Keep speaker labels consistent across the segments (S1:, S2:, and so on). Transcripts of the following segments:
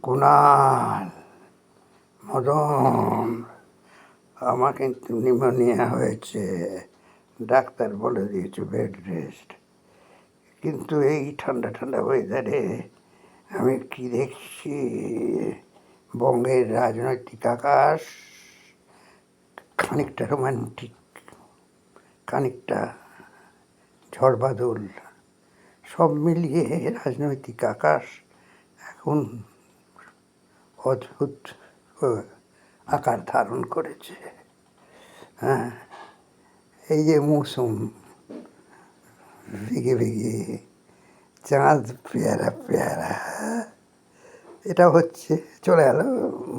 S1: কুণাল, মদন, আমার কিন্তু নিউমোনিয়া হয়েছে, ডাক্তার বলে দিয়েছে বেড রেস্ট। কিন্তু এই ঠান্ডা ঠান্ডা ওয়েদারে আমি কি দেখছি, বঙ্গের রাজনৈতিক আকাশ খানিকটা রোমান্টিক, খানিকটা ঝড় বাদল, সব মিলিয়ে রাজনৈতিক আকাশ এখন অদ্ভুত আকার ধারণ করেছে। হ্যাঁ, এই যে মৌসুম, ভেগে ভেগে চাঁদ পেয়ারা পেয়ারা, এটা হচ্ছে, চলে গেল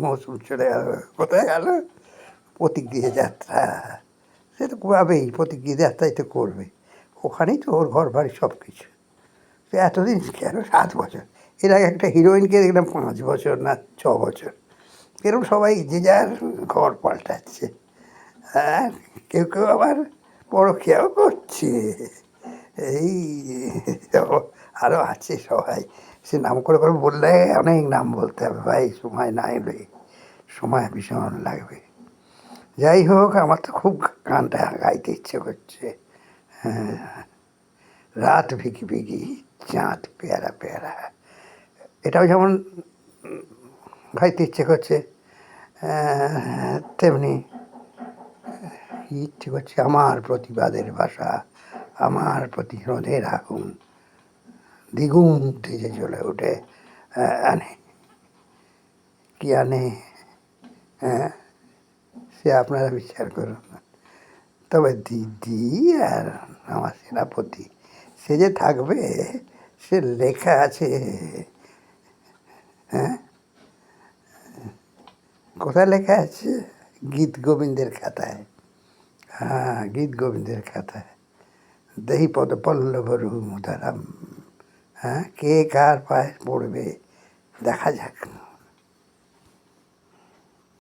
S1: মৌসুম, চলে গেল, কোথায় গেল? প্রতীক দিয়ে যাত্রা, সে তো করাবেই, প্রতীক দিয়ে যাত্রাই তো করবে, ওখানেই তো ওর ঘর বাড়ি সব কিছু। তো এতদিন কেন 7 বছর, এর আগে একটা হিরোইনকে দেখলাম 5 বছর না 6 বছর, এরকম সবাই যে যার ঘর পাল্টাচ্ছে। আর কেউ কেউ আবার পরকীয়াও করছে, এই আরও আছে সবাই, সে নাম করে করে বললে অনেক নাম বলতে হবে ভাই, সময় না এলে সময় ভীষণ লাগবে। যাই হোক, আমার তো খুব গানটা গাইতে ইচ্ছে করছে। হ্যাঁ, রাত ভিগি ভিগি চাঁদ পেয়ারা পেয়ারা, এটাও যেমন গাইতে ইচ্ছে করছে, তেমনি ইচ্ছে করছে আমার প্রতিবাদের ভাষা, আমার প্রতিরোধের আগুন দ্বিগুণ তেজে চলে ওঠে, আনে কি আনে, হ্যাঁ, সে আপনারা বিচার করুন। তবে দিদি আর আমার সেনাপতি, সে যে থাকবে, সে লেখা আছে। হ্যাঁ, কোথায় লেখা আছে? গীত গোবিন্দের খাতায়। হ্যাঁ, গীত গোবিন্দের খাতায়, দেহি পদ পল্লব রুমুদারাম। হ্যাঁ, কে কার পায়ে পড়বে দেখা যাক।